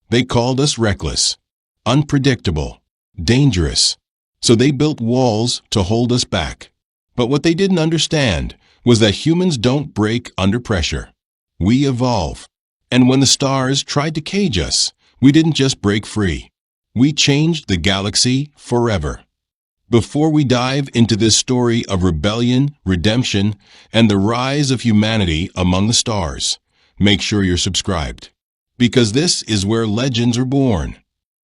They called us reckless, unpredictable, dangerous. So they built walls to hold us back. But what they didn't understand was that humans don't break under pressure. We evolve. And when the stars tried to cage us, we didn't just break free. We changed the galaxy forever. Before we dive into this story of rebellion, redemption, and the rise of humanity among the stars, make sure you're subscribed. Because this is where legends are born.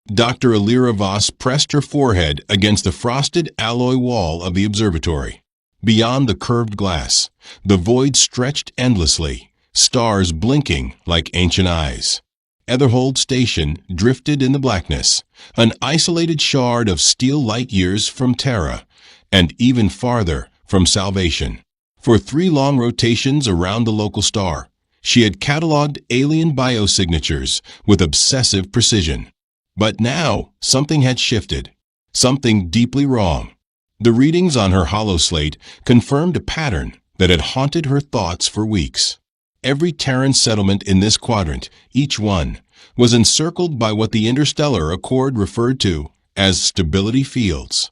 Dr. Alira Voss pressed her forehead against the frosted alloy wall of the observatory. Beyond the curved glass, the void stretched endlessly, stars blinking like ancient eyes. Etherhold Station drifted in the blackness, an isolated shard of steel light years from Terra, and even farther from Salvation. For 3 long rotations around the local star, she had cataloged alien biosignatures with obsessive precision. But now, something had shifted. Something deeply wrong. The readings on her holoslate confirmed a pattern that had haunted her thoughts for weeks. Every Terran settlement in this quadrant, each one, was encircled by what the Interstellar Accord referred to as stability fields.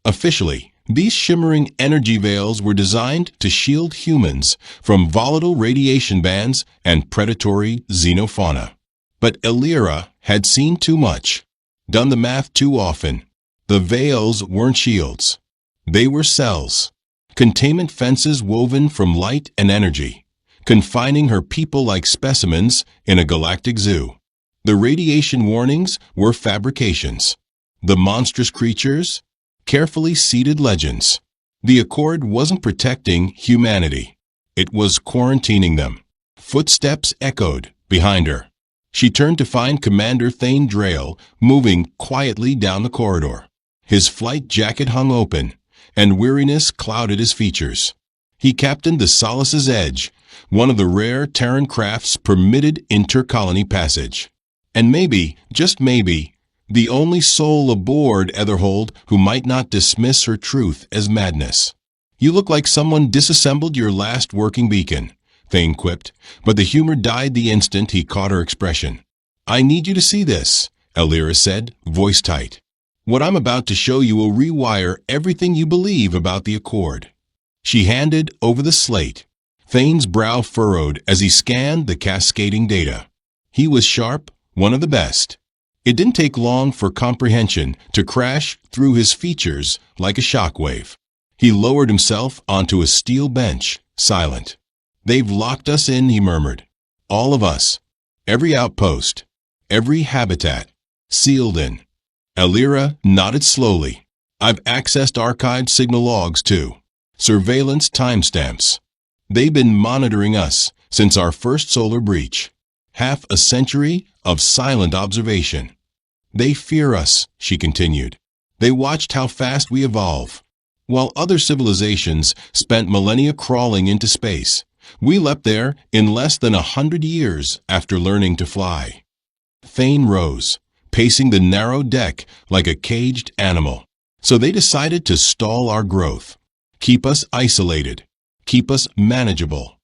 Officially, these shimmering energy veils were designed to shield humans from volatile radiation bands and predatory xenofauna. But Alira had seen too much, done the math too often. The veils weren't shields. They were cells, containment fences woven from light and energy, confining her people like specimens in a galactic zoo. The radiation warnings were fabrications. The monstrous creatures, carefully seeded legends. The Accord wasn't protecting humanity. It was quarantining them. Footsteps echoed behind her. She turned to find Commander Thane Drayle moving quietly down the corridor. His flight jacket hung open, and weariness clouded his features. He captained the Solace's Edge, one of the rare Terran craft's permitted intercolony passage. And maybe, just maybe, the only soul aboard Etherhold who might not dismiss her truth as madness. "You look like someone disassembled your last working beacon," Thane quipped, but the humor died the instant he caught her expression. "I need you to see this," Alira said, voice tight. "What I'm about to show you will rewire everything you believe about the Accord." She handed over the slate. Thane's brow furrowed as he scanned the cascading data. He was sharp, one of the best. It didn't take long for comprehension to crash through his features like a shockwave. He lowered himself onto a steel bench, silent. "They've locked us in," he murmured. "All of us. Every outpost. Every habitat. Sealed in." Alira nodded slowly. "I've accessed archived signal logs, too. Surveillance timestamps. They've been monitoring us since our first solar breach. Half a century of silent observation. They fear us," she continued. "They watched how fast we evolve. While other civilizations spent millennia crawling into space, we leapt there in less than 100 years after learning to fly." Thane rose, pacing the narrow deck like a caged animal. "So they decided to stall our growth, keep us isolated, keep us manageable."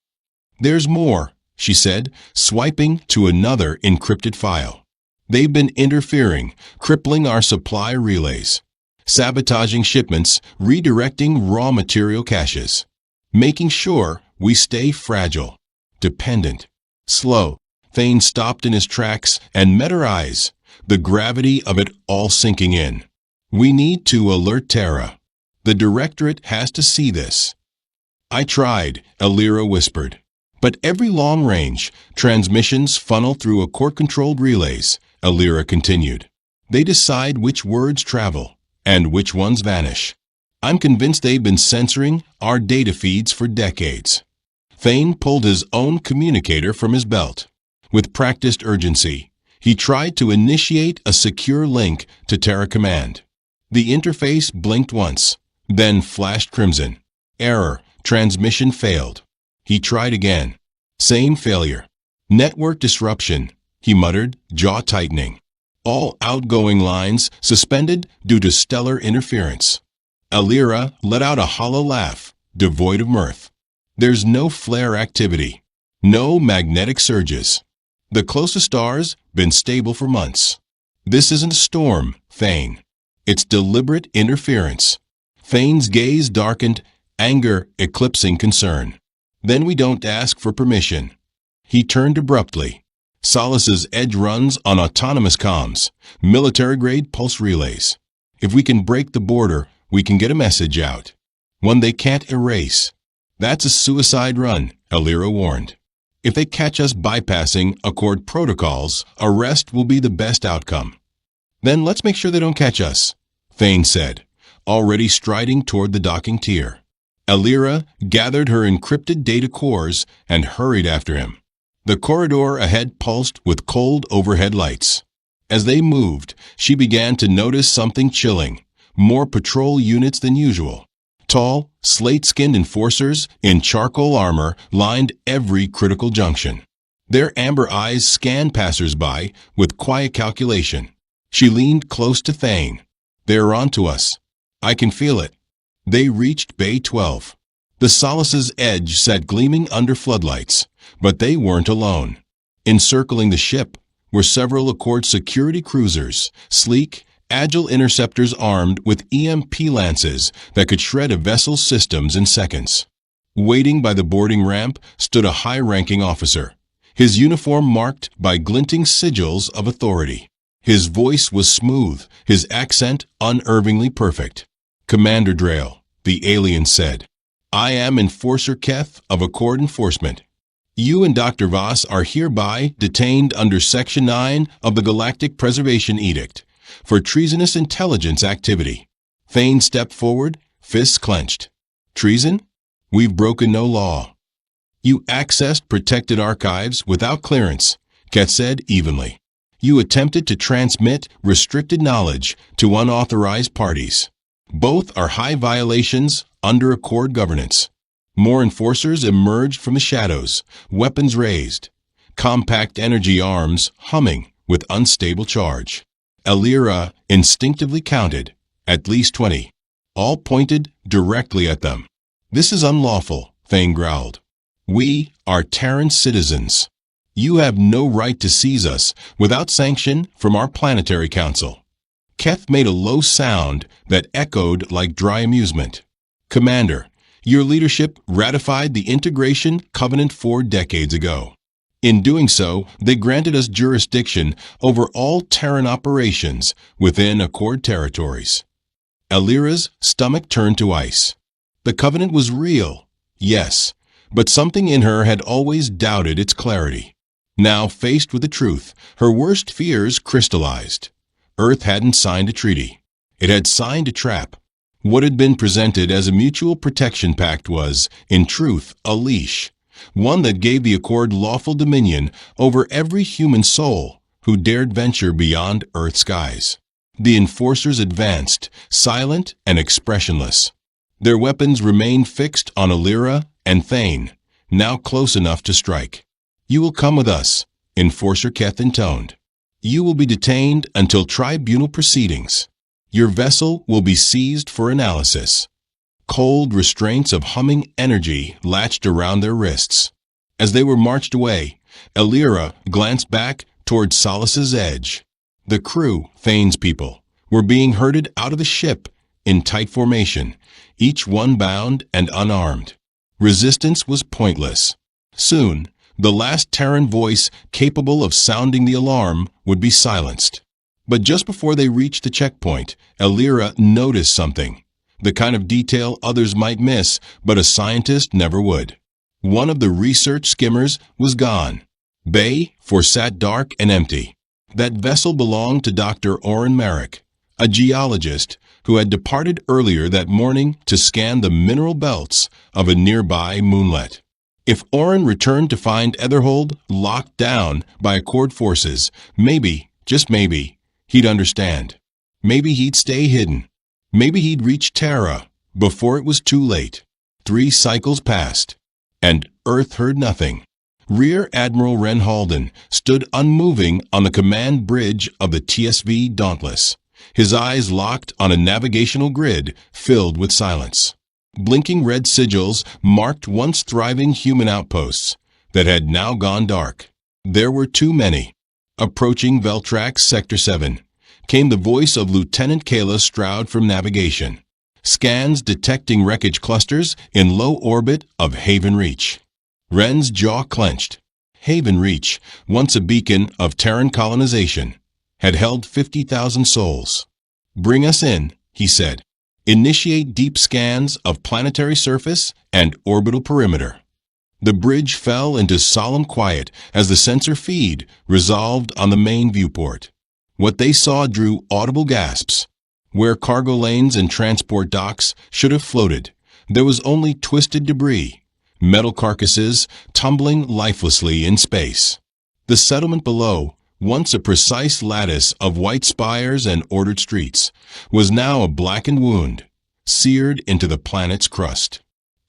"There's more," she said, swiping to another encrypted file. "They've been interfering, crippling our supply relays, sabotaging shipments, redirecting raw material caches, making sure we stay fragile, dependent, slow." Thane stopped in his tracks and met her eyes, the gravity of it all sinking in. "We need to alert Terra. The Directorate has to see this." "I tried," Alira whispered. "But every long-range transmissions funnel through Accord-controlled relays," Alira continued. "They decide which words travel and which ones vanish. I'm convinced they've been censoring our data feeds for decades." Thane pulled his own communicator from his belt. With practiced urgency, he tried to initiate a secure link to Terra Command. The interface blinked once, then flashed crimson. "Error. Transmission failed." He tried again. Same failure. "Network disruption," he muttered, jaw tightening. "All outgoing lines suspended due to stellar interference." Alira let out a hollow laugh, devoid of mirth. "There's no flare activity. No magnetic surges. The closest star's been stable for months. This isn't a storm, Thane. It's deliberate interference. Thane's gaze darkened, anger eclipsing concern. Then we don't ask for permission. He turned abruptly. Solace's edge runs on autonomous comms, military-grade pulse relays. If we can break the border, we can get a message out. One they can't erase. That's a suicide run, Alira warned. If they catch us bypassing Accord protocols, arrest will be the best outcome. Then let's make sure they don't catch us, Thane said, already striding toward the docking tier. Alira gathered her encrypted data cores and hurried after him. The corridor ahead pulsed with cold overhead lights. As they moved, she began to notice something chilling, more patrol units than usual. Tall, slate-skinned enforcers in charcoal armor lined every critical junction. Their amber eyes scanned passers-by with quiet calculation. She leaned close to Thane. "They're onto us. I can feel it." They reached Bay 12. The Solace's edge sat gleaming under floodlights, but they weren't alone. Encircling the ship were several Accord security cruisers, sleek, agile interceptors armed with EMP lances that could shred a vessel's systems in seconds. Waiting by the boarding ramp stood a high-ranking officer, his uniform marked by glinting sigils of authority. His voice was smooth, his accent unervingly perfect. "Commander Drayle," the alien said, "I am Enforcer Keth of Accord Enforcement. You and Dr. Voss are hereby detained under Section 9 of the Galactic Preservation Edict for treasonous intelligence activity." Thane stepped forward, fists clenched. "Treason? We've broken no law." "You accessed protected archives without clearance," Keth said evenly. "You attempted to transmit restricted knowledge to unauthorized parties. Both are high violations under Accord governance." More enforcers emerged from the shadows, weapons raised, compact energy arms humming with unstable charge. Alira instinctively counted, at least 20. All pointed directly at them. "This is unlawful," Thane growled. "We are Terran citizens. You have no right to seize us without sanction from our planetary council." Keth made a low sound that echoed like dry amusement. "Commander, your leadership ratified the Integration Covenant 4 decades ago. In doing so, they granted us jurisdiction over all Terran operations within Accord territories." Alira's stomach turned to ice. The Covenant was real, yes, but something in her had always doubted its clarity. Now, faced with the truth, her worst fears crystallized. Earth hadn't signed a treaty. It had signed a trap. What had been presented as a mutual protection pact was, in truth, a leash, one that gave the Accord lawful dominion over every human soul who dared venture beyond Earth's skies. The enforcers advanced, silent and expressionless. Their weapons remained fixed on Alira and Thane, now close enough to strike. "You will come with us," Enforcer Keth intoned. "You will be detained until tribunal proceedings. Your vessel will be seized for analysis." Cold restraints of humming energy latched around their wrists. As they were marched away, Alira glanced back toward Solace's edge. The crew, Thane's people, were being herded out of the ship in tight formation, each one bound and unarmed. Resistance was pointless. Soon, the last Terran voice capable of sounding the alarm would be silenced. But just before they reached the checkpoint, Alira noticed something, the kind of detail others might miss, but a scientist never would. One of the research skimmers was gone. Bay 4 sat dark and empty. That vessel belonged to Dr. Oren Merrick, a geologist who had departed earlier that morning to scan the mineral belts of a nearby moonlet. If Oren returned to find Etherhold locked down by Accord forces, maybe, just maybe, he'd understand. Maybe he'd stay hidden. Maybe he'd reach Terra before it was too late. 3 cycles passed, and Earth heard nothing. Rear Admiral Ren Halden stood unmoving on the command bridge of the TSV Dauntless, his eyes locked on a navigational grid filled with silence. Blinking red sigils marked once thriving human outposts that had now gone dark. There were too many. Approaching Veltrax Sector 7, came the voice of Lieutenant Kayla Stroud from navigation. Scans detecting wreckage clusters in low orbit of Haven Reach. Wren's jaw clenched. Haven Reach, once a beacon of Terran colonization, had held 50,000 souls. "Bring us in," he said. "Initiate deep scans of planetary surface and orbital perimeter." The bridge fell into solemn quiet as the sensor feed resolved on the main viewport. What they saw drew audible gasps. Where cargo lanes and transport docks should have floated, there was only twisted debris, metal carcasses tumbling lifelessly in space. The settlement below, once a precise lattice of white spires and ordered streets, was now a blackened wound, seared into the planet's crust.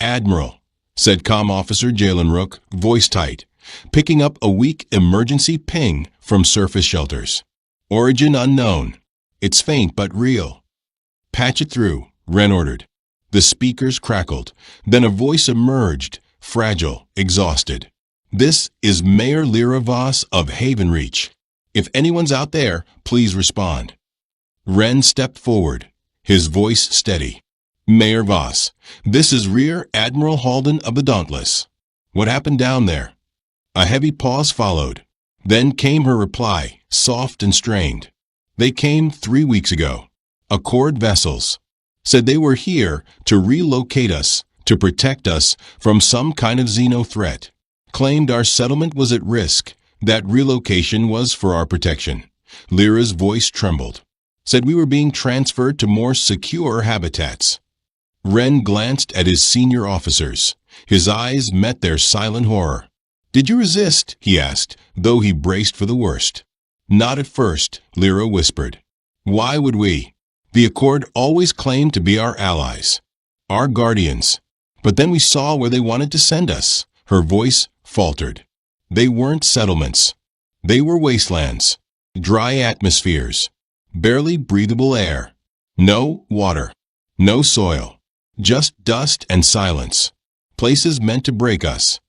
"Admiral," said Comm Officer Jalen Rook, voice tight, picking up a weak emergency ping from surface shelters. "Origin unknown. It's faint but real." "Patch it through," Wren ordered. The speakers crackled. Then a voice emerged, fragile, exhausted. "This is Mayor Lyra Voss of Haven Reach. If anyone's out there, please respond." Wren stepped forward, his voice steady. "Mayor Voss, this is Rear Admiral Halden of the Dauntless. What happened down there?" A heavy pause followed. Then came her reply, soft and strained. "They came 3 weeks ago. Accord vessels. Said they were here to relocate us, to protect us from some kind of xeno threat. Claimed our settlement was at risk. That relocation was for our protection." Lyra's voice trembled. "Said we were being transferred to more secure habitats." Wren glanced at his senior officers. His eyes met their silent horror. "Did you resist?" he asked, though he braced for the worst. "Not at first," Lyra whispered. "Why would we? The Accord always claimed to be our allies, our guardians. But then we saw where they wanted to send us." Her voice faltered. "They weren't settlements. They were wastelands, dry atmospheres, barely breathable air. No water, no soil, just dust and silence. Places meant to break us."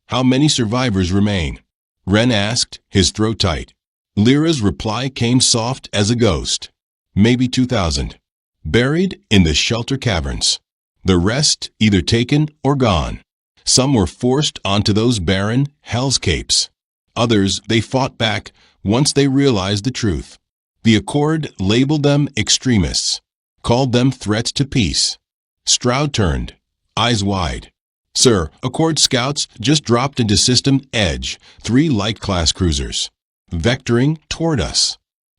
"How many survivors remain?" Wren asked, his throat tight. Lyra's reply came soft as a ghost. "Maybe 2,000. Buried in the shelter caverns. The rest either taken or gone. Some were forced onto those barren hellscapes. Others they fought back once they realized the truth. The Accord labeled them extremists, called them threats to peace." Stroud turned, eyes wide. "Sir, Accord scouts just dropped into System Edge, 3 light-class cruisers, vectoring toward us."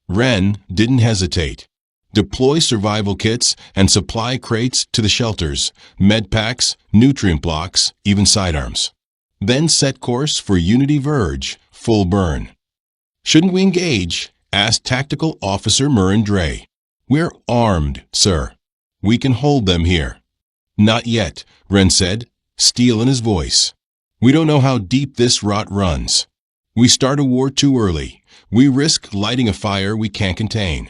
Wren didn't hesitate. "Deploy survival kits and supply crates to the shelters, med packs, nutrient blocks, even sidearms. Then set course for Unity Verge, full burn." "Shouldn't we engage?" asked Tactical Officer Murren Dre. "We're armed, sir. We can hold them here." "Not yet," Wren said, steel in his voice. "We don't know how deep this rot runs. We start a war too early. We risk lighting a fire we can't contain."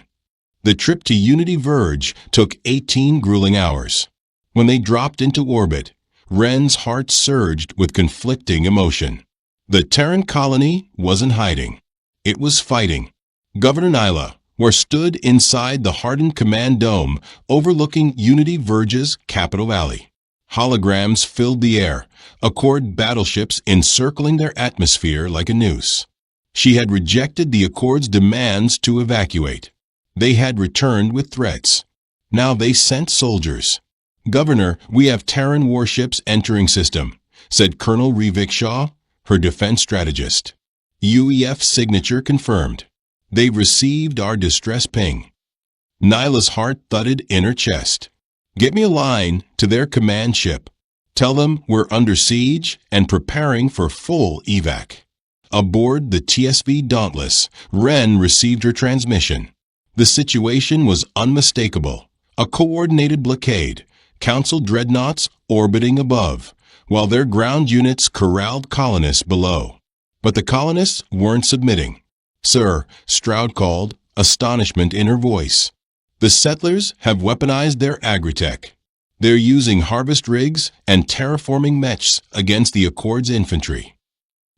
The trip to Unity Verge took 18 grueling hours. When they dropped into orbit, Wren's heart surged with conflicting emotion. The Terran colony wasn't hiding. It was fighting. Governor Nyla, where stood inside the hardened command dome overlooking Unity Verge's Capital Valley. Holograms filled the air, Accord battleships encircling their atmosphere like a noose. She had rejected the Accord's demands to evacuate. They had returned with threats. Now they sent soldiers. "Governor, we have Terran warships entering system," said Colonel Revik Shaw, her defense strategist. UEF signature confirmed. "They've received our distress ping." Nyla's heart thudded in her chest. "Get me a line to their command ship. Tell them we're under siege and preparing for full evac." Aboard the TSV Dauntless, Wren received her transmission. The situation was unmistakable. A coordinated blockade, Council dreadnoughts orbiting above, while their ground units corralled colonists below. But the colonists weren't submitting. "Sir," Stroud called, astonishment in her voice. "The settlers have weaponized their agritech. They're using harvest rigs and terraforming mechs against the Accord's infantry."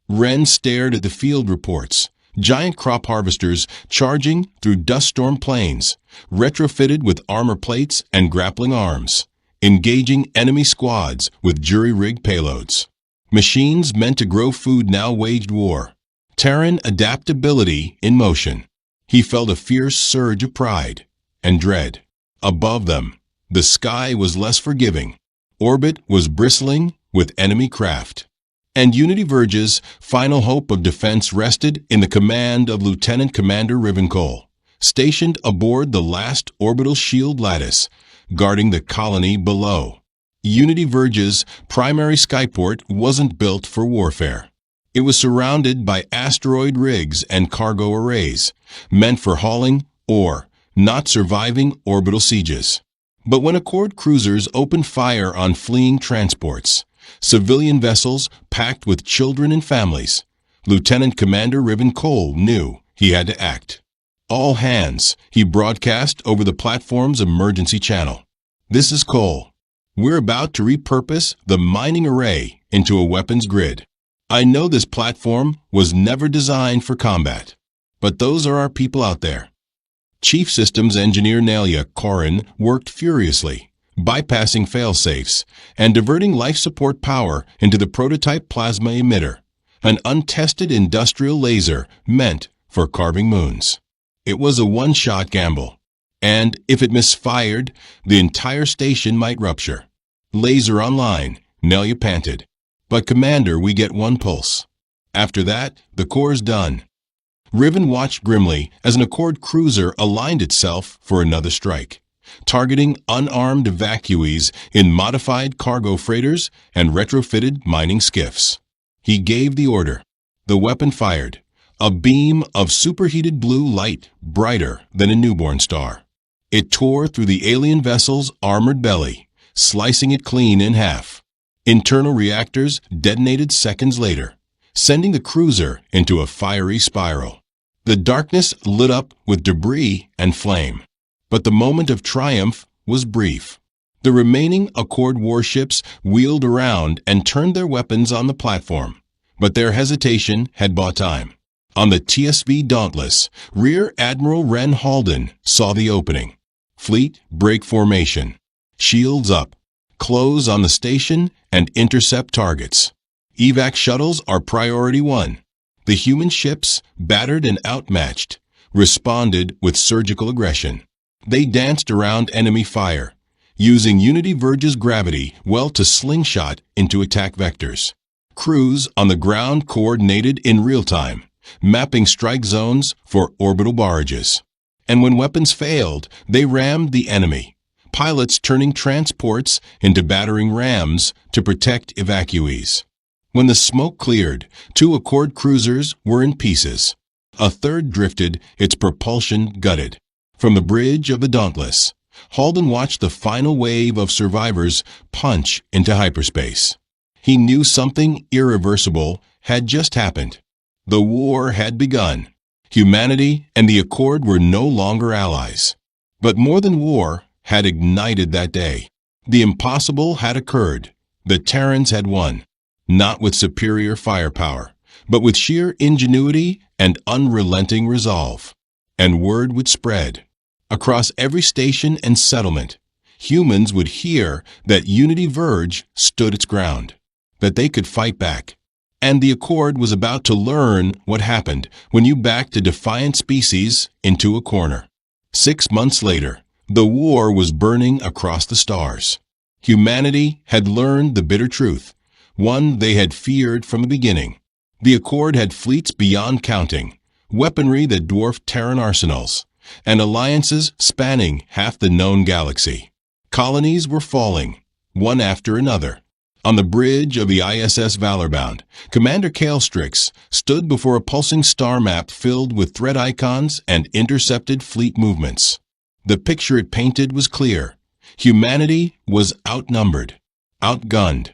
Wren stared at the field reports. Giant crop harvesters charging through dust-storm plains, retrofitted with armor plates and grappling arms, engaging enemy squads with jury-rigged payloads. Machines meant to grow food now waged war. Terran adaptability in motion. He felt a fierce surge of pride and dread. Above them, the sky was less forgiving. Orbit was bristling with enemy craft. And Unity Verge's final hope of defense rested in the command of Lieutenant Commander Rivencole, stationed aboard the last orbital shield lattice, guarding the colony below. Unity Verge's primary skyport wasn't built for warfare. It was surrounded by asteroid rigs and cargo arrays, meant for hauling ore, not surviving orbital sieges. But when Accord cruisers opened fire on fleeing transports, civilian vessels packed with children and families, Lieutenant Commander Rivencole knew he had to act. All hands, he broadcast over the platform's emergency channel. This is Cole. We're about to repurpose the mining array into a weapons grid. I know this platform was never designed for combat, but those are our people out there. Chief Systems Engineer Nelia Corin worked furiously, bypassing fail-safes and diverting life support power into the prototype plasma emitter, an untested industrial laser meant for carving moons. It was a one-shot gamble, and if it misfired, the entire station might rupture. Laser online, Nelia panted. But Commander, we get one pulse. After that, the core's done. Riven watched grimly as an Accord cruiser aligned itself for another strike, targeting unarmed evacuees in modified cargo freighters and retrofitted mining skiffs. He gave the order. The weapon fired, a beam of superheated blue light brighter than a newborn star. It tore through the alien vessel's armored belly, slicing it clean in half. Internal reactors detonated seconds later, sending the cruiser into a fiery spiral. The darkness lit up with debris and flame. But the moment of triumph was brief. The remaining Accord warships wheeled around and turned their weapons on the platform, but their hesitation had bought time. On the TSV Dauntless, Rear Admiral Ren Halden saw the opening. Fleet break formation. Shields up. Close on the station and intercept targets. Evac shuttles are priority one. The human ships, battered and outmatched, responded with surgical aggression. They danced around enemy fire, using Unity Verge's gravity well to slingshot into attack vectors. Crews on the ground coordinated in real time, mapping strike zones for orbital barrages. And when weapons failed, they rammed the enemy, pilots turning transports into battering rams to protect evacuees. When the smoke cleared, 2 Accord cruisers were in pieces. A third drifted, its propulsion gutted. From the bridge of the Dauntless, Halden watched the final wave of survivors punch into hyperspace. He knew something irreversible had just happened. The war had begun. Humanity and the Accord were no longer allies. But more than war had ignited that day. The impossible had occurred. The Terrans had won. Not with superior firepower, but with sheer ingenuity and unrelenting resolve. And word would spread. Across every station and settlement, humans would hear that Unity Verge stood its ground, that they could fight back. And the Accord was about to learn what happened when you backed a defiant species into a corner. 6 months later, the war was burning across the stars. Humanity had learned the bitter truth, one they had feared from the beginning. The Accord had fleets beyond counting, weaponry that dwarfed Terran arsenals, and alliances spanning half the known galaxy. Colonies were falling, one after another. On the bridge of the ISS Valorbound, Commander Kalestrix stood before a pulsing star map filled with threat icons and intercepted fleet movements. The picture it painted was clear. Humanity was outnumbered, outgunned,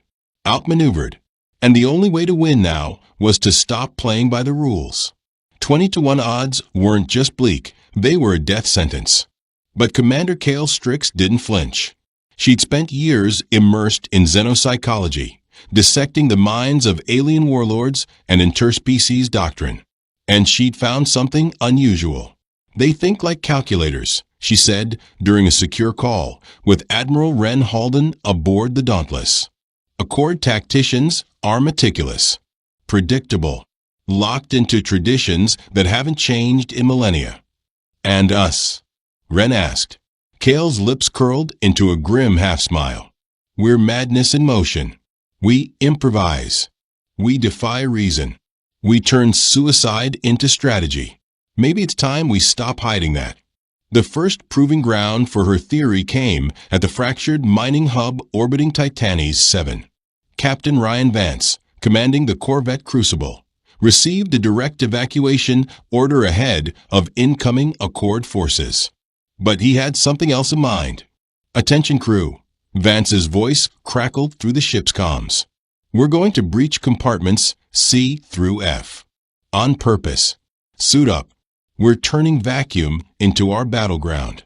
outmaneuvered, and the only way to win now was to stop playing by the rules. 20-to-1 odds weren't just bleak, they were a death sentence. But Commander Kalestrix didn't flinch. She'd spent years immersed in xenopsychology, dissecting the minds of alien warlords and interspecies doctrine. And she'd found something unusual. "They think like calculators," she said during a secure call with Admiral Ren Halden aboard the Dauntless. "Accord tacticians are meticulous, predictable, locked into traditions that haven't changed in millennia." "And us?" Ren asked. Kale's lips curled into a grim half-smile. "We're madness in motion. We improvise. We defy reason. We turn suicide into strategy. Maybe it's time we stop hiding that." The first proving ground for her theory came at the fractured mining hub orbiting Titanes 7. Captain Ryan Vance, commanding the corvette Crucible, received a direct evacuation order ahead of incoming Accord forces. But he had something else in mind. "Attention crew," Vance's voice crackled through the ship's comms. "We're going to breach compartments C through F. On purpose. Suit up. We're turning vacuum into our battleground."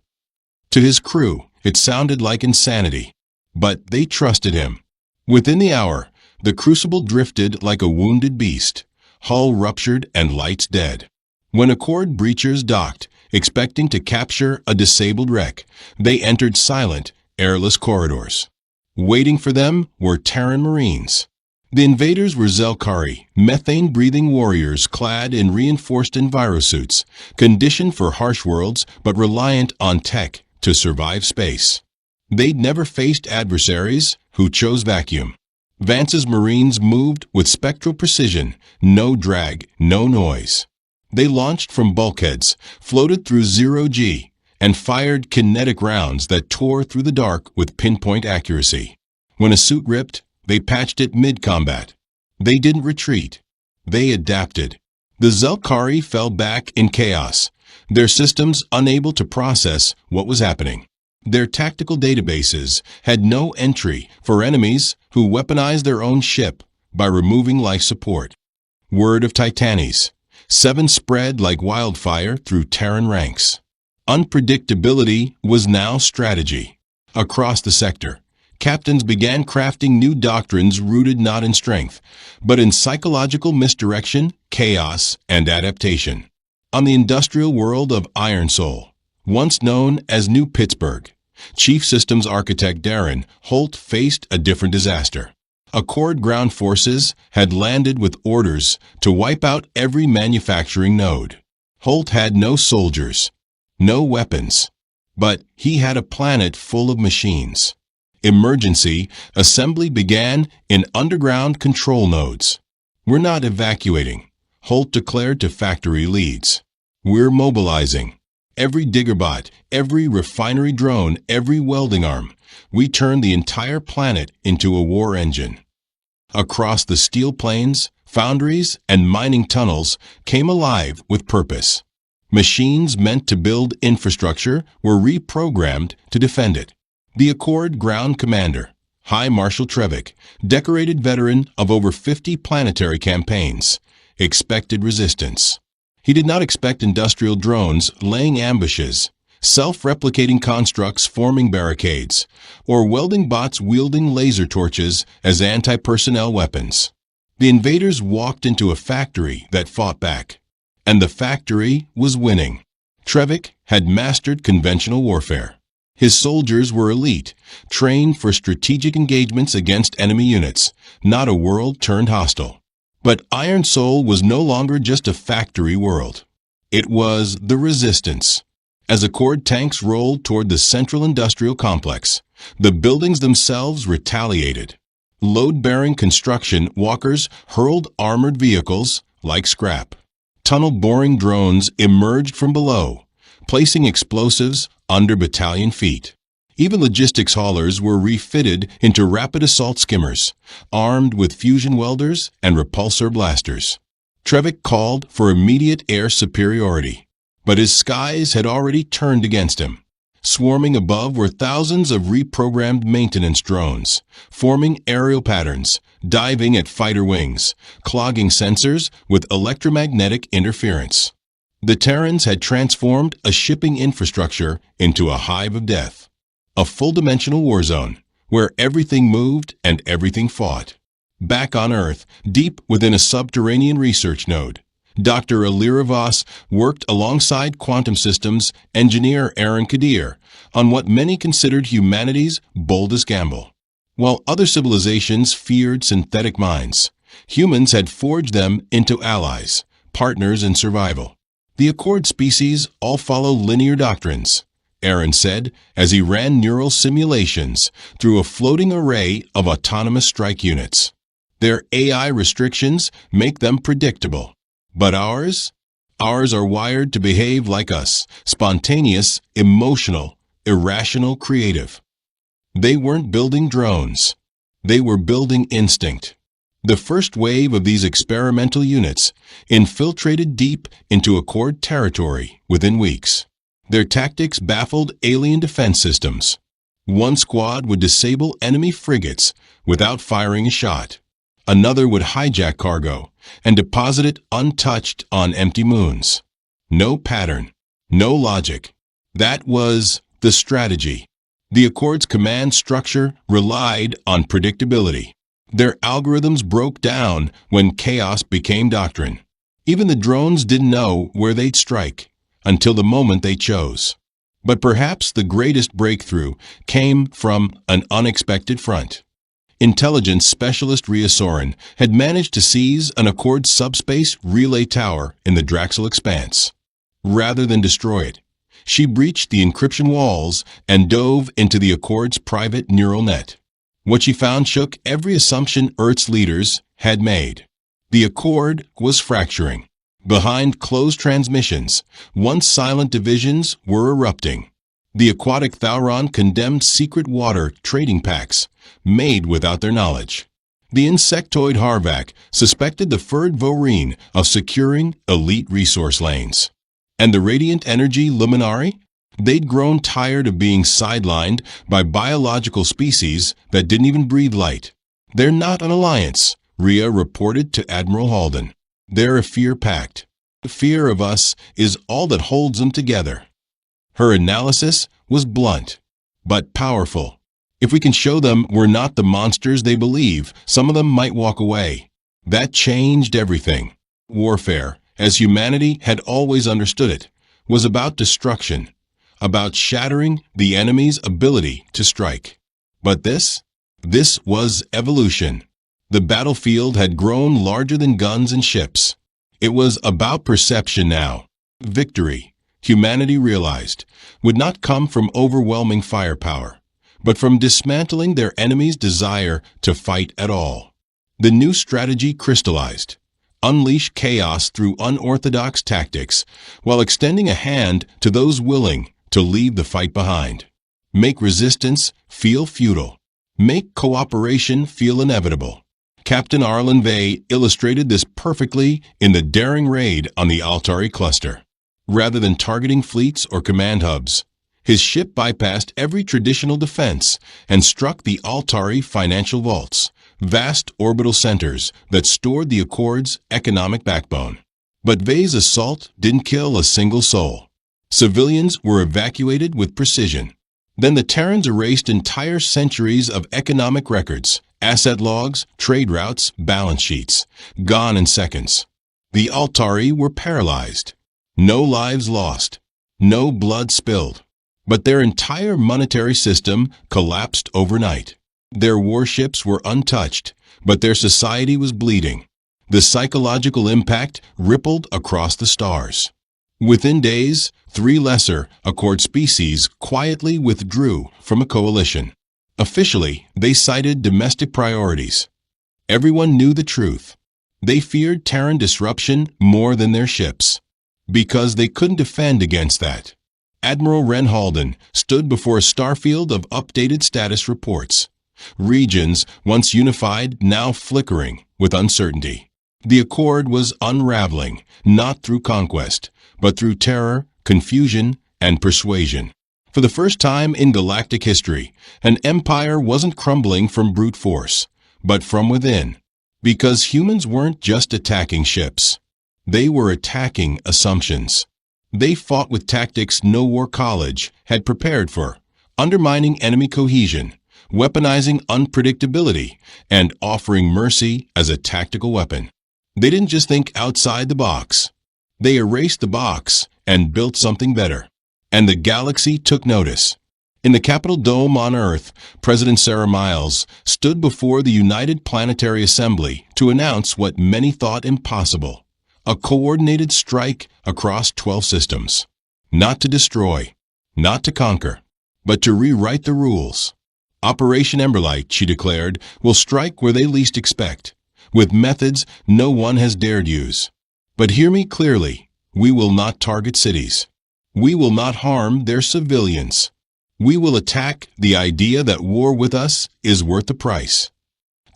To his crew, it sounded like insanity. But they trusted him. Within the hour, the Crucible drifted like a wounded beast, hull ruptured and lights dead. When Accord breachers docked, expecting to capture a disabled wreck, they entered silent, airless corridors. Waiting for them were Terran Marines. The invaders were Zelkari, methane-breathing warriors clad in reinforced envirosuits, conditioned for harsh worlds but reliant on tech to survive space. They'd never faced adversaries who chose vacuum. Vance's Marines moved with spectral precision, no drag, no noise. They launched from bulkheads, floated through zero-G, and fired kinetic rounds that tore through the dark with pinpoint accuracy. When a suit ripped, they patched it mid-combat. They didn't retreat. They adapted. The Zelkari fell back in chaos, their systems unable to process what was happening. Their tactical databases had no entry for enemies who weaponized their own ship by removing life support. Word of Titanes 7 spread like wildfire through Terran ranks. Unpredictability was now strategy. Across the sector, captains began crafting new doctrines rooted not in strength, but in psychological misdirection, chaos, and adaptation. On the industrial world of Iron Soul, once known as New Pittsburgh, Chief Systems Architect Darren Holt faced a different disaster. Accord ground forces had landed with orders to wipe out every manufacturing node. Holt had no soldiers, no weapons, but he had a planet full of machines. Emergency assembly began in underground control nodes. "We're not evacuating," Holt declared to factory leads. "We're mobilizing. Every diggerbot, every refinery drone, every welding arm. We turn the entire planet into a war engine." Across the steel plains, foundries, and mining tunnels came alive with purpose. Machines meant to build infrastructure were reprogrammed to defend it. The Accord ground commander, High Marshal Trevick, decorated veteran of over 50 planetary campaigns, expected resistance. He did not expect industrial drones laying ambushes, self-replicating constructs forming barricades, or welding bots wielding laser torches as anti-personnel weapons. The invaders walked into a factory that fought back, and the factory was winning. Trevick had mastered conventional warfare. His soldiers were elite, trained for strategic engagements against enemy units, not a world turned hostile. But Iron Soul was no longer just a factory world. It was the resistance. As Accord tanks rolled toward the central industrial complex, the buildings themselves retaliated. Load-bearing construction walkers hurled armored vehicles like scrap. Tunnel-boring drones emerged from below, placing explosives under battalion feet. Even logistics haulers were refitted into rapid assault skimmers, armed with fusion welders and repulsor blasters. Trevick called for immediate air superiority, but his skies had already turned against him. Swarming above were thousands of reprogrammed maintenance drones, forming aerial patterns, diving at fighter wings, clogging sensors with electromagnetic interference. The Terrans had transformed a shipping infrastructure into a hive of death, a full-dimensional war zone where everything moved and everything fought. Back on Earth, deep within a subterranean research node, Dr. Alira Voss worked alongside quantum systems engineer Aaron Kadir on what many considered humanity's boldest gamble. While other civilizations feared synthetic minds, humans had forged them into allies, partners in survival. The Accord species all follow linear doctrines, Aaron said as he ran neural simulations through a floating array of autonomous strike units. Their AI restrictions make them predictable. But ours? Ours are wired to behave like us, spontaneous, emotional, irrational, creative. They weren't building drones. They were building instinct. The first wave of these experimental units infiltrated deep into Accord territory within weeks. Their tactics baffled alien defense systems. One squad would disable enemy frigates without firing a shot. Another would hijack cargo and deposit it untouched on empty moons. No pattern, no logic. That was the strategy. The Accord's command structure relied on predictability. Their algorithms broke down when chaos became doctrine. Even the drones didn't know where they'd strike until the moment they chose. But perhaps the greatest breakthrough came from an unexpected front. Intelligence specialist Rhea Soren had managed to seize an Accord subspace relay tower in the Draxel Expanse. Rather than destroy it, she breached the encryption walls and dove into the Accord's private neural net. What she found shook every assumption Earth's leaders had made. The Accord was fracturing. Behind closed transmissions, once silent divisions were erupting. The aquatic Thauron condemned secret water trading pacts, made without their knowledge. The insectoid Harvac suspected the furred Voreen of securing elite resource lanes. And the radiant energy Luminari? They'd grown tired of being sidelined by biological species that didn't even breathe light. They're not an alliance, Rhea reported to Admiral Halden. They're a fear pact. The fear of us is all that holds them together. Her analysis was blunt, but powerful. If we can show them we're not the monsters they believe, some of them might walk away. That changed everything. Warfare, as humanity had always understood it, was about destruction, about shattering the enemy's ability to strike. But this was evolution. The battlefield had grown larger than guns and ships. It was about perception now. Victory, humanity realized, would not come from overwhelming firepower, but from dismantling their enemy's desire to fight at all. The new strategy crystallized. Unleash chaos through unorthodox tactics, while extending a hand to those willing to leave the fight behind. Make resistance feel futile. Make cooperation feel inevitable. Captain Arlen Vey illustrated this perfectly in the daring raid on the Altari cluster. Rather than targeting fleets or command hubs, his ship bypassed every traditional defense and struck the Altari financial vaults, vast orbital centers that stored the Accord's economic backbone. But Vey's assault didn't kill a single soul. Civilians were evacuated with precision. Then the Terrans erased entire centuries of economic records, asset logs, trade routes, balance sheets, gone in seconds. The Altari were paralyzed. No lives lost. No blood spilled. But their entire monetary system collapsed overnight. Their warships were untouched, but their society was bleeding. The psychological impact rippled across the stars. Within days, 3 lesser Accord species quietly withdrew from a coalition. Officially, they cited domestic priorities. Everyone knew the truth. They feared Terran disruption more than their ships, because they couldn't defend against that. Admiral Ren Halden stood before a starfield of updated status reports. Regions, once unified, now flickering with uncertainty. The Accord was unraveling, not through conquest, but through terror, confusion, and persuasion. For the first time in galactic history, an empire wasn't crumbling from brute force, but from within. Because humans weren't just attacking ships. They were attacking assumptions. They fought with tactics no war college had prepared for, undermining enemy cohesion, weaponizing unpredictability and offering mercy as a tactical weapon. They didn't just think outside the box. They erased the box and built something better. And the galaxy took notice. In the Capitol Dome on Earth, President Sarah Miles stood before the United Planetary Assembly to announce what many thought impossible: a coordinated strike across 12 systems. Not to destroy, not to conquer, but to rewrite the rules. Operation Emberlight, she declared, will strike where they least expect, with methods no one has dared use. But hear me clearly, we will not target cities. We will not harm their civilians. We will attack the idea that war with us is worth the price.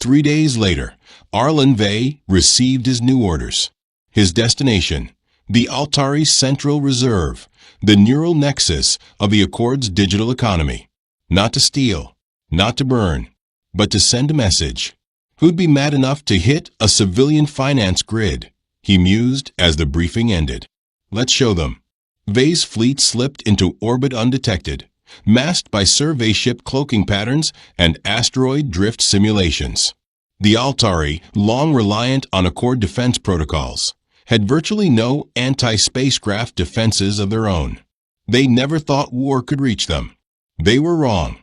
3 days later, Arlen Vey received his new orders. His destination, the Altari Central Reserve, the neural nexus of the Accord's digital economy. Not to steal, not to burn, but to send a message. Who'd be mad enough to hit a civilian finance grid? He mused as the briefing ended. Let's show them. Vey's fleet slipped into orbit undetected, masked by survey ship cloaking patterns and asteroid drift simulations. The Altari, long reliant on Accord defense protocols, had virtually no anti-spacecraft defenses of their own. They never thought war could reach them. They were wrong.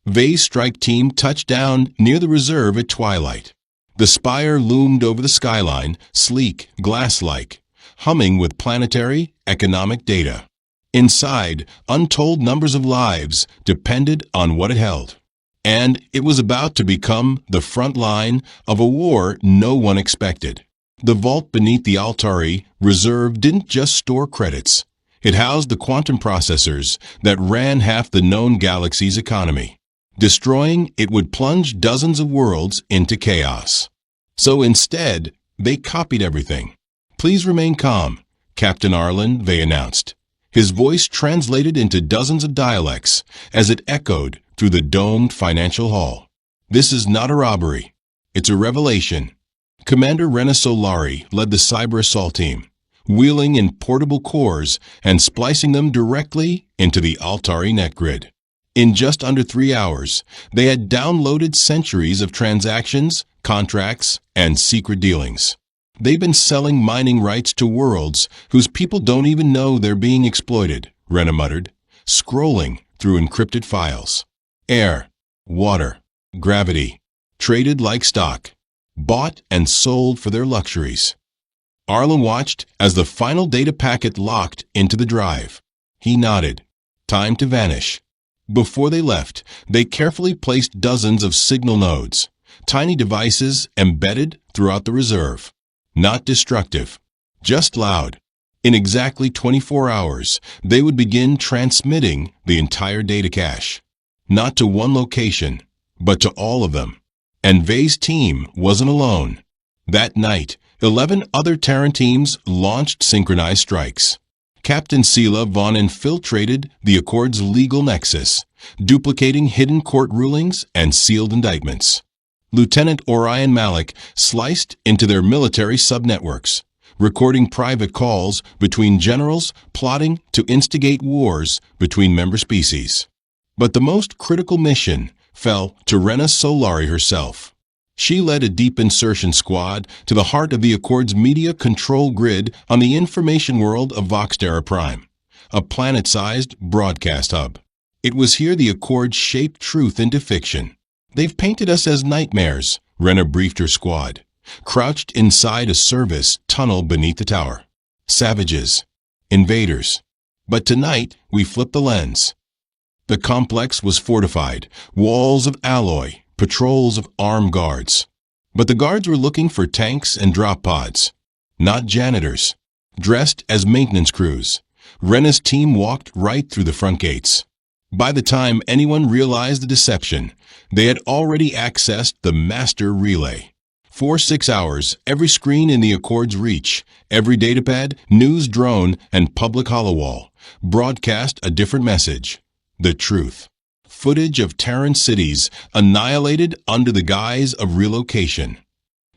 Vey's strike team touched down near the reserve at twilight. The spire loomed over the skyline, sleek, glass-like, humming with planetary, economic data. Inside, untold numbers of lives depended on what it held. And it was about to become the front line of a war no one expected. The vault beneath the Altari Reserve didn't just store credits. It housed the quantum processors that ran half the known galaxy's economy. Destroying it would plunge dozens of worlds into chaos. So instead, they copied everything. "Please remain calm," Captain Arlen Vey announced. His voice translated into dozens of dialects as it echoed through the domed financial hall. "This is not a robbery. It's a revelation." Commander Rena Solari led the cyber assault team, wheeling in portable cores and splicing them directly into the Altari netgrid. In just under 3 hours, they had downloaded centuries of transactions, contracts, and secret dealings. They've been selling mining rights to worlds whose people don't even know they're being exploited, Rena muttered, scrolling through encrypted files. Air, water, gravity, traded like stock, bought and sold for their luxuries. Arlen watched as the final data packet locked into the drive. He nodded. Time to vanish. Before they left, they carefully placed dozens of signal nodes, tiny devices embedded throughout the reserve. Not destructive, just loud. In exactly 24 hours, they would begin transmitting the entire data cache. Not to one location, but to all of them. And Vey's team wasn't alone. That night, 11 other Terran teams launched synchronized strikes. Captain Sela Vaughn infiltrated the Accord's legal nexus, duplicating hidden court rulings and sealed indictments. Lieutenant Orion Malik sliced into their military subnetworks, recording private calls between generals plotting to instigate wars between member species. But the most critical mission fell to Rena Solari herself. She led a deep insertion squad to the heart of the Accord's media control grid on the information world of Voxterra Prime, a planet-sized broadcast hub. It was here the Accord shaped truth into fiction. "They've painted us as nightmares," Rena briefed her squad, crouched inside a service tunnel beneath the tower. "Savages. Invaders. But tonight, we flipped the lens." The complex was fortified, walls of alloy, patrols of armed guards. But the guards were looking for tanks and drop pods, not janitors. Dressed as maintenance crews, Rena's team walked right through the front gates. By the time anyone realized the deception, they had already accessed the master relay. For 6 hours, every screen in the Accord's reach, every datapad, news drone, and public holowall broadcast a different message: the truth. Footage of Terran cities annihilated under the guise of relocation.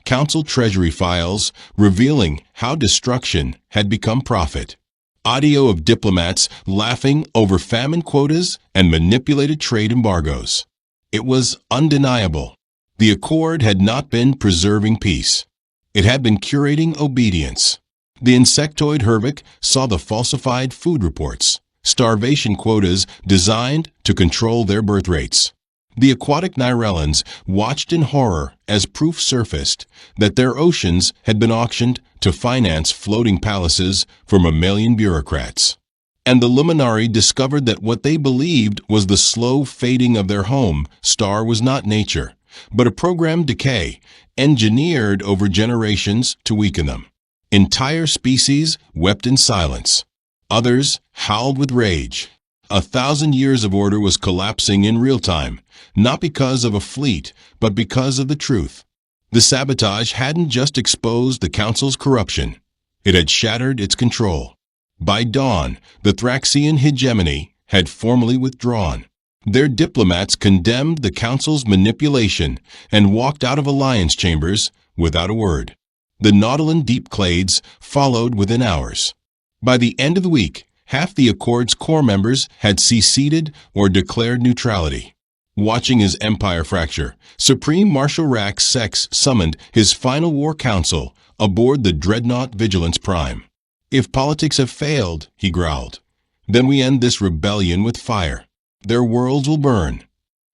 Council treasury files revealing how destruction had become profit. Audio of diplomats laughing over famine quotas and manipulated trade embargoes. It was undeniable. The Accord had not been preserving peace. It had been curating obedience. The insectoid Hervik saw the falsified food reports, starvation quotas designed to control their birth rates. The aquatic Nirellans watched in horror as proof surfaced that their oceans had been auctioned to finance floating palaces for mammalian bureaucrats. And the Luminari discovered that what they believed was the slow fading of their home star was not nature, but a programmed decay engineered over generations to weaken them. Entire species wept in silence. Others howled with rage. 1,000 years of order was collapsing in real time, not because of a fleet, but because of the truth. The sabotage hadn't just exposed the Council's corruption. It had shattered its control. By dawn, the Thraxian hegemony had formally withdrawn. Their diplomats condemned the Council's manipulation and walked out of alliance chambers without a word. The Nautolan deep clades followed within hours. By the end of the week, half the Accord's core members had seceded or declared neutrality. Watching his empire fracture, Supreme Marshal Rax Sex summoned his final war council aboard the dreadnought Vigilance Prime. "If politics have failed," he growled, "then we end this rebellion with fire. Their worlds will burn."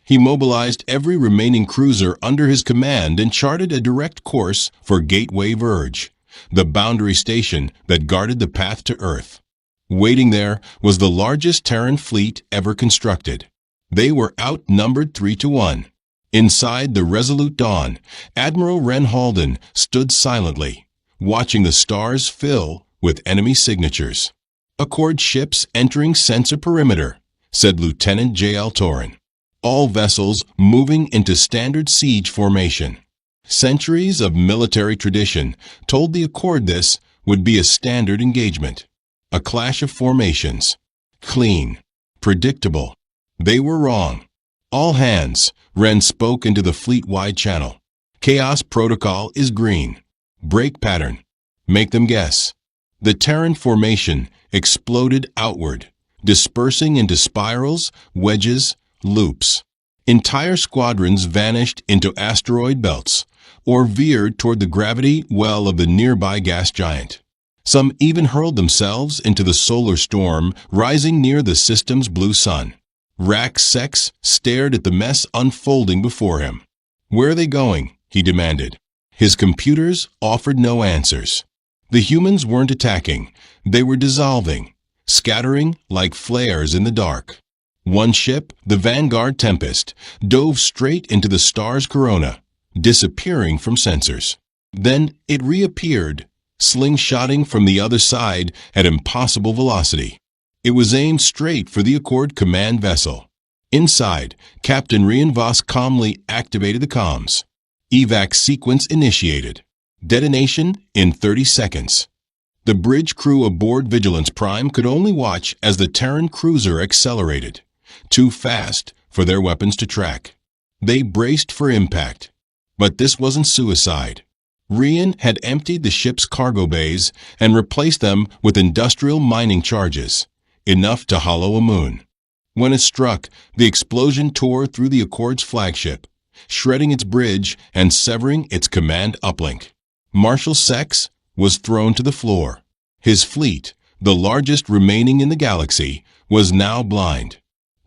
He mobilized every remaining cruiser under his command and charted a direct course for Gateway Verge, the boundary station that guarded the path to Earth. Waiting there was the largest Terran fleet ever constructed. They were outnumbered 3-1. Inside the Resolute Dawn, Admiral Ren Halden stood silently, watching the stars fill with enemy signatures. "Accord ships entering sensor perimeter," said Lieutenant J.L. Torren. All vessels moving into standard siege formation. Centuries of military tradition told the Accord this would be a standard engagement. A clash of formations. Clean. Predictable. They were wrong. "All hands," Ren spoke into the fleet-wide channel. "Chaos protocol is green. Break pattern. Make them guess." The Terran formation exploded outward, dispersing into spirals, wedges, loops. Entire squadrons vanished into asteroid belts, or veered toward the gravity well of the nearby gas giant. Some even hurled themselves into the solar storm rising near the system's blue sun. Rax Sex stared at the mess unfolding before him. "Where are they going?" he demanded. His computers offered no answers. The humans weren't attacking. They were dissolving, scattering like flares in the dark. One ship, the Vanguard Tempest, dove straight into the star's corona, disappearing from sensors. Then it reappeared, slingshotting from the other side at impossible velocity. It was aimed straight for the Accord command vessel. Inside, Captain Rienvos calmly activated the comms. Evac sequence initiated. Detonation in 30 seconds. The bridge crew aboard Vigilance Prime could only watch as the Terran cruiser accelerated, too fast for their weapons to track. They braced for impact. But this wasn't suicide. Rien had emptied the ship's cargo bays and replaced them with industrial mining charges, enough to hollow a moon. When it struck, the explosion tore through the Accord's flagship, shredding its bridge and severing its command uplink. Marshal Sex was thrown to the floor. His fleet, the largest remaining in the galaxy, was now blind.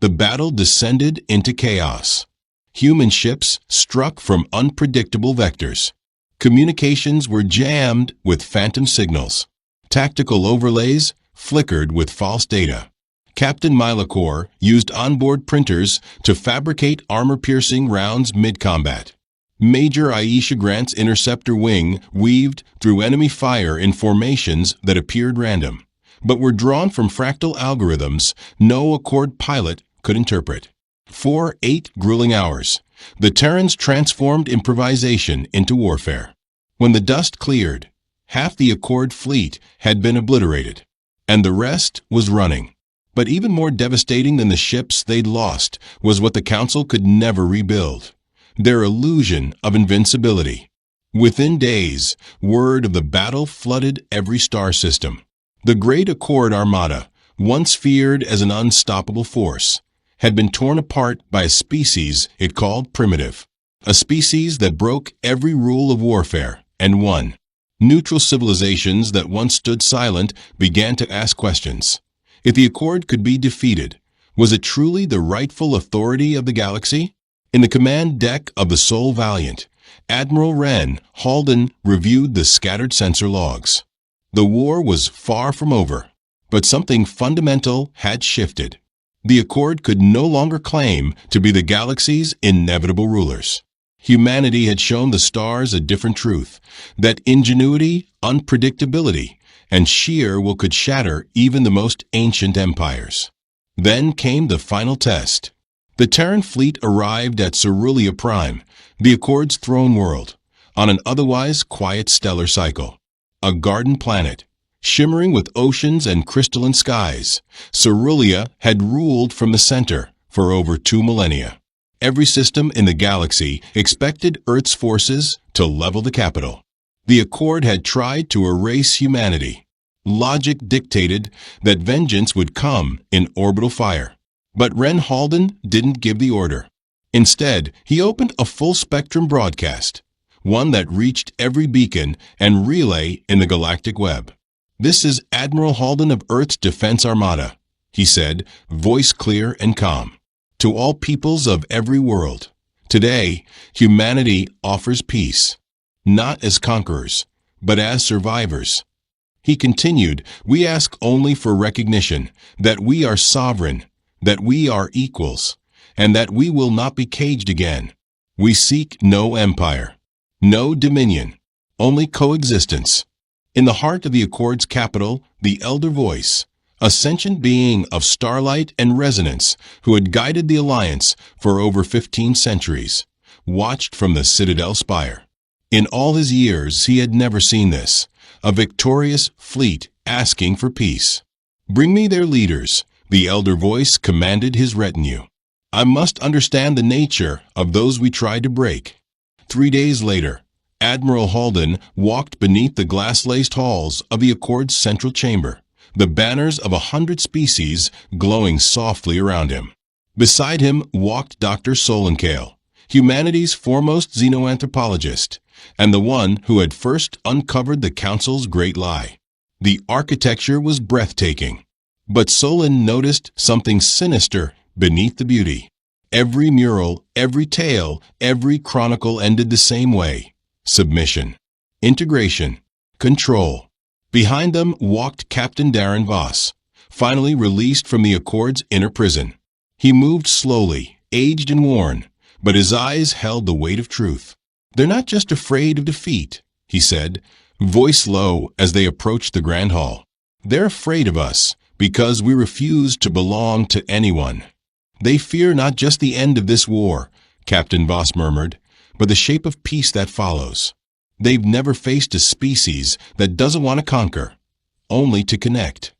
The battle descended into chaos. Human ships struck from unpredictable vectors. Communications were jammed with phantom signals. Tactical overlays flickered with false data. Captain Milacor used onboard printers to fabricate armor-piercing rounds mid-combat. Major Aisha Grant's interceptor wing weaved through enemy fire in formations that appeared random, but were drawn from fractal algorithms no Accord pilot could interpret. For 8 grueling hours, the Terrans transformed improvisation into warfare. When the dust cleared, half the Accord fleet had been obliterated, and the rest was running. But even more devastating than the ships they'd lost was what the Council could never rebuild: their illusion of invincibility. Within days, word of the battle flooded every star system. The Great Accord Armada, once feared as an unstoppable force, had been torn apart by a species it called primitive, a species that broke every rule of warfare and won. Neutral civilizations that once stood silent began to ask questions. If the Accord could be defeated, was it truly the rightful authority of the galaxy? In the command deck of the Sol Valiant, Admiral Ren Halden reviewed the scattered sensor logs. The war was far from over, but something fundamental had shifted. The Accord could no longer claim to be the galaxy's inevitable rulers. Humanity had shown the stars a different truth, that ingenuity, unpredictability, and sheer will could shatter even the most ancient empires. Then came the final test. The Terran fleet arrived at Cerulean Prime, the Accord's throne world, on an otherwise quiet stellar cycle. A garden planet, shimmering with oceans and crystalline skies, Cerulean had ruled from the center for over 2 millennia. Every system in the galaxy expected Earth's forces to level the capital. The Accord had tried to erase humanity. Logic dictated that vengeance would come in orbital fire. But Ren Halden didn't give the order. Instead, he opened a full-spectrum broadcast, one that reached every beacon and relay in the galactic web. "This is Admiral Halden of Earth's Defense Armada," he said, voice clear and calm. "To all peoples of every world, today, humanity offers peace, not as conquerors, but as survivors." He continued, "We ask only for recognition that we are sovereign, that we are equals, and that we will not be caged again. We seek no empire, no dominion, only coexistence." In the heart of the Accord's capital, the Elder Voice, a sentient being of starlight and resonance who had guided the Alliance for over 15 centuries, watched from the Citadel spire. In all his years, he had never seen this, a victorious fleet asking for peace. "Bring me their leaders," the Elder Voice commanded his retinue. "I must understand the nature of those we tried to break." 3 days later, Admiral Halden walked beneath the glass-laced halls of the Accord's central chamber, the banners of 100 species glowing softly around him. Beside him walked Dr. Solankale, humanity's foremost xenoanthropologist, and the one who had first uncovered the Council's great lie. The architecture was breathtaking, but Solon noticed something sinister beneath the beauty. Every mural, every tale, every chronicle ended the same way: submission, integration, control. Behind them walked Captain Darren Voss, finally released from the Accord's inner prison. He moved slowly, aged and worn, but his eyes held the weight of truth. "They're not just afraid of defeat," he said, voice low as they approached the Grand Hall. "They're afraid of us because we refuse to belong to anyone. They fear not just the end of this war," Captain Voss murmured, "but the shape of peace that follows. They've never faced a species that doesn't want to conquer, only to connect."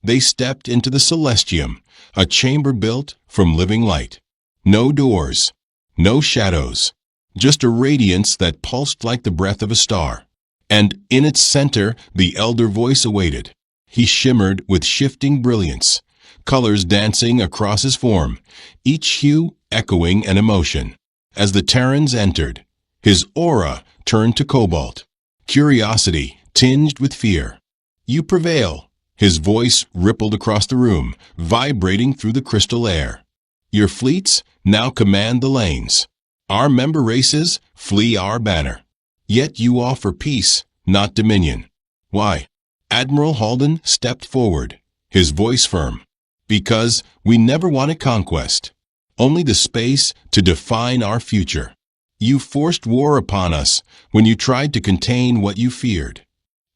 They stepped into the Celestium, a chamber built from living light. No doors, no shadows, just a radiance that pulsed like the breath of a star. And in its center, the Elder Voice awaited. He shimmered with shifting brilliance, colors dancing across his form, each hue echoing an emotion. As the Terrans entered, his aura turned to cobalt, curiosity tinged with fear. "You prevail," his voice rippled across the room, vibrating through the crystal air. "Your fleets now command the lanes. Our member races flee our banner. Yet you offer peace, not dominion. Why?" Admiral Halden stepped forward, his voice firm. "Because we never wanted conquest, only the space to define our future. You forced war upon us when you tried to contain what you feared."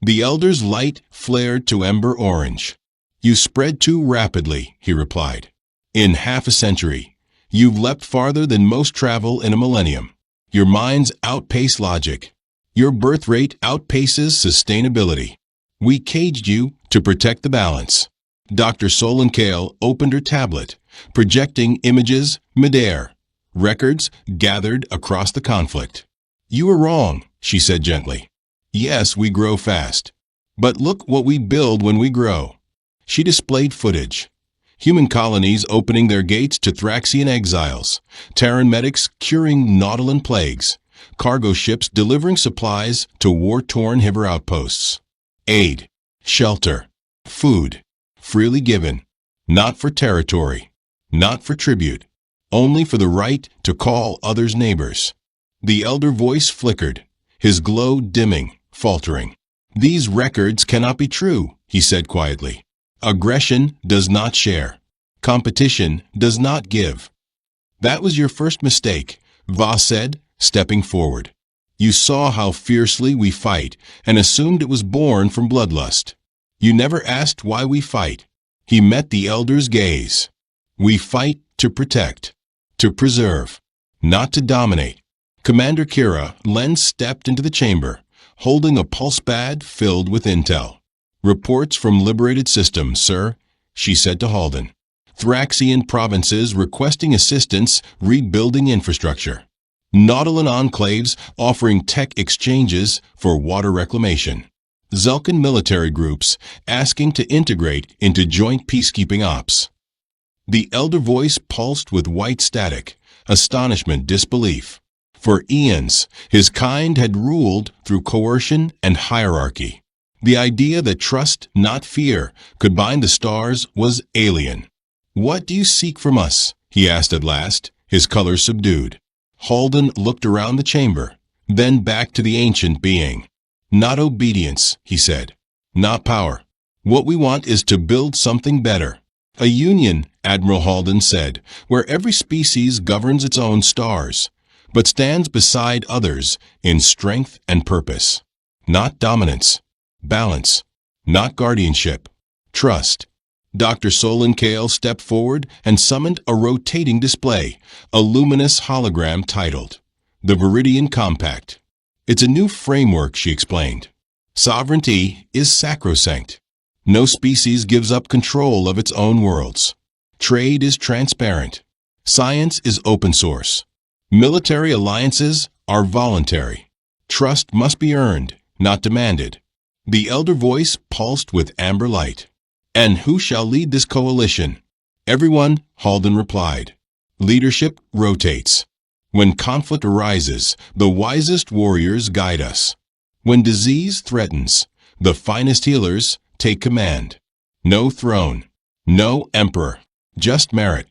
The Elder's light flared to ember orange. "You spread too rapidly," he replied. "In half a century, you've leapt farther than most travel in a millennium. Your minds outpace logic. Your birth rate outpaces sustainability. We caged you to protect the balance." Dr. Solankale opened her tablet, projecting images midair, records gathered across the conflict. "You were wrong," she said gently. "Yes, we grow fast. But look what we build when we grow." She displayed footage. Human colonies opening their gates to Thraxian exiles, Terran medics curing Nautolan plagues, cargo ships delivering supplies to war-torn Hiver outposts. Aid, shelter, food, freely given, not for territory, not for tribute, only for the right to call others neighbors. The elder voice flickered, his glow dimming, faltering. "These records cannot be true," he said quietly. "Aggression does not share. Competition does not give." "That was your first mistake," Voss said, stepping forward. "You saw how fiercely we fight and assumed it was born from bloodlust. You never asked why we fight." He met the elder's gaze. "We fight to protect, to preserve, not to dominate." Commander Kira Len stepped into the chamber, holding a pulse pad filled with intel. "Reports from liberated systems, sir," she said to Halden. "Thraxian provinces requesting assistance rebuilding infrastructure. Nautolan enclaves offering tech exchanges for water reclamation. Zulkan military groups asking to integrate into joint peacekeeping ops." The elder voice pulsed with white static, astonishment, disbelief. For eons, his kind had ruled through coercion and hierarchy. The idea that trust, not fear, could bind the stars was alien. "What do you seek from us?" he asked at last, his color subdued. Halden looked around the chamber, then back to the ancient being. "Not obedience," he said. "Not power. What we want is to build something better. A union," Admiral Halden said, "where every species governs its own stars, but stands beside others in strength and purpose. Not dominance. Balance. Not guardianship. Trust." Dr. Solon Kale stepped forward and summoned a rotating display, a luminous hologram titled, "The Viridian Compact." "It's a new framework," she explained. "Sovereignty is sacrosanct. No species gives up control of its own worlds. Trade is transparent. Science is open source. Military alliances are voluntary. Trust must be earned, not demanded." The elder voice pulsed with amber light. "And who shall lead this coalition?" "Everyone," Halden replied. "Leadership rotates. When conflict arises, the wisest warriors guide us. When disease threatens, the finest healers take command. No throne, no emperor, just merit."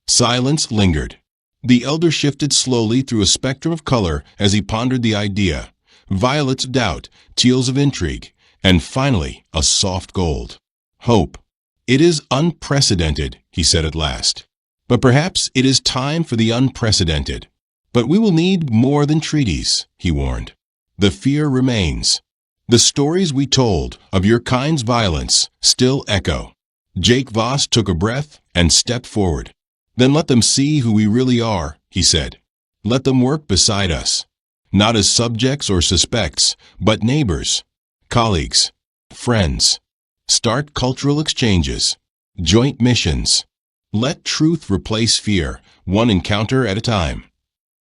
Silence lingered. The elder shifted slowly through a spectrum of color as he pondered the idea. Violets of doubt, teals of intrigue, and finally a soft gold. "Hope. It is unprecedented," he said at last. "But perhaps it is time for the unprecedented. But we will need more than treaties," he warned. "The fear remains. The stories we told of your kind's violence still echo." Jake Voss took a breath and stepped forward. "Then let them see who we really are," he said. "Let them work beside us. Not as subjects or suspects, but neighbors, colleagues, friends. Start cultural exchanges, joint missions. Let truth replace fear, one encounter at a time."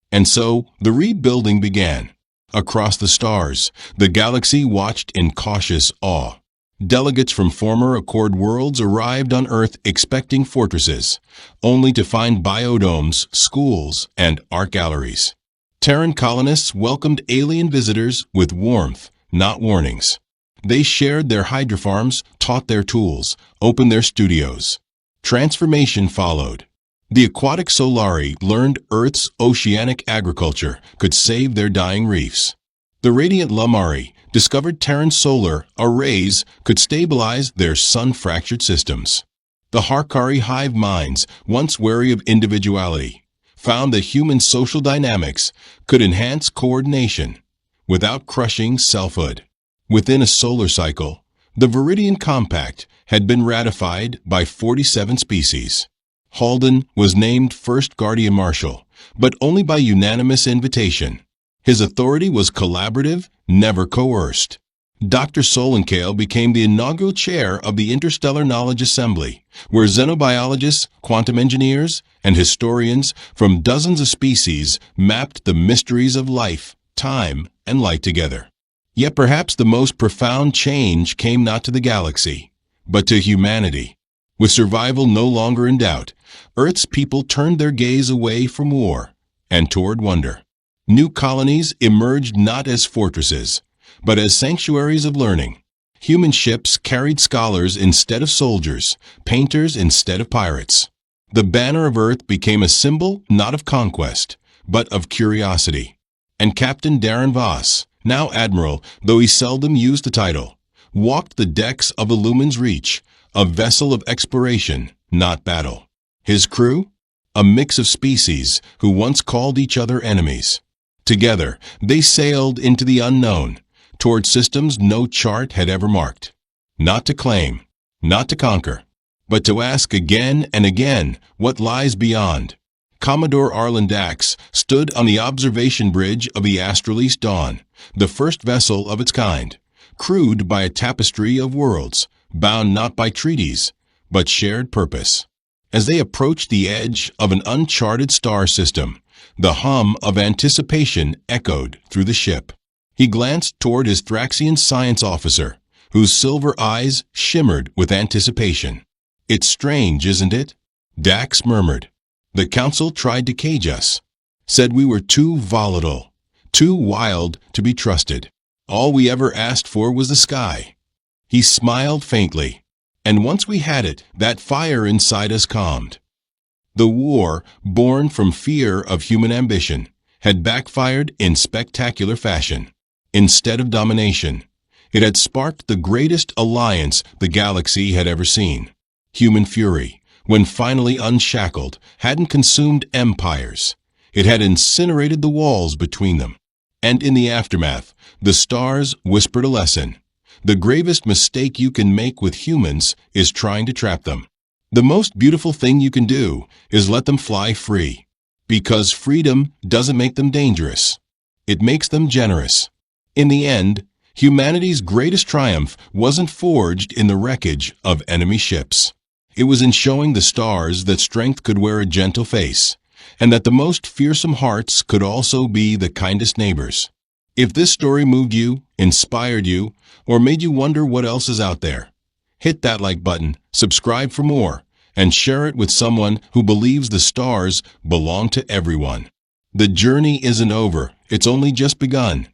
And so the rebuilding began. Across the stars, the galaxy watched in cautious awe. Delegates from former Accord worlds arrived on Earth expecting fortresses, only to find biodomes, schools, and art galleries. Terran colonists welcomed alien visitors with warmth, not warnings. They shared their hydrofarms, taught their tools, opened their studios. Transformation followed. The aquatic Solari learned Earth's oceanic agriculture could save their dying reefs. The radiant Lamari discovered Terran solar arrays could stabilize their sun-fractured systems. The Harkari hive minds, once wary of individuality, found that human social dynamics could enhance coordination without crushing selfhood. Within a solar cycle, the Viridian Compact had been ratified by 47 species. Halden was named first Guardian Marshal, but only by unanimous invitation. His authority was collaborative, never coerced. Dr. Solenkale became the inaugural chair of the Interstellar Knowledge Assembly, where xenobiologists, quantum engineers, and historians from dozens of species mapped the mysteries of life, time, and light together. Yet perhaps the most profound change came not to the galaxy, but to humanity. With survival no longer in doubt, Earth's people turned their gaze away from war and toward wonder. New colonies emerged not as fortresses, but as sanctuaries of learning. Human ships carried scholars instead of soldiers, painters instead of pirates. The banner of Earth became a symbol not of conquest, but of curiosity. And Captain Darren Voss, now Admiral, though he seldom used the title, walked the decks of Illumin's Reach, a vessel of exploration, not battle. His crew? A mix of species who once called each other enemies. Together, they sailed into the unknown, toward systems no chart had ever marked. Not to claim, not to conquer, but to ask again and again what lies beyond. Commodore Arlen Dax stood on the observation bridge of the Astrolese Dawn, the first vessel of its kind, crewed by a tapestry of worlds, bound not by treaties, but shared purpose. As they approached the edge of an uncharted star system, the hum of anticipation echoed through the ship. He glanced toward his Thraxian science officer, whose silver eyes shimmered with anticipation. "It's strange, isn't it?" Dax murmured. "The council tried to cage us, said we were too volatile, too wild to be trusted. All we ever asked for was the sky." He smiled faintly, and once we had it, that fire inside us calmed. The war, born from fear of human ambition, had backfired in spectacular fashion. Instead of domination, it had sparked the greatest alliance the galaxy had ever seen. Human fury, when finally unshackled, hadn't consumed empires. It had incinerated the walls between them. And in the aftermath, the stars whispered a lesson. The gravest mistake you can make with humans is trying to trap them. The most beautiful thing you can do is let them fly free. Because freedom doesn't make them dangerous. It makes them generous. In the end, humanity's greatest triumph wasn't forged in the wreckage of enemy ships. It was in showing the stars that strength could wear a gentle face, and that the most fearsome hearts could also be the kindest neighbors. If this story moved you, inspired you, or made you wonder what else is out there, hit that like button, subscribe for more, and share it with someone who believes the stars belong to everyone. The journey isn't over, it's only just begun.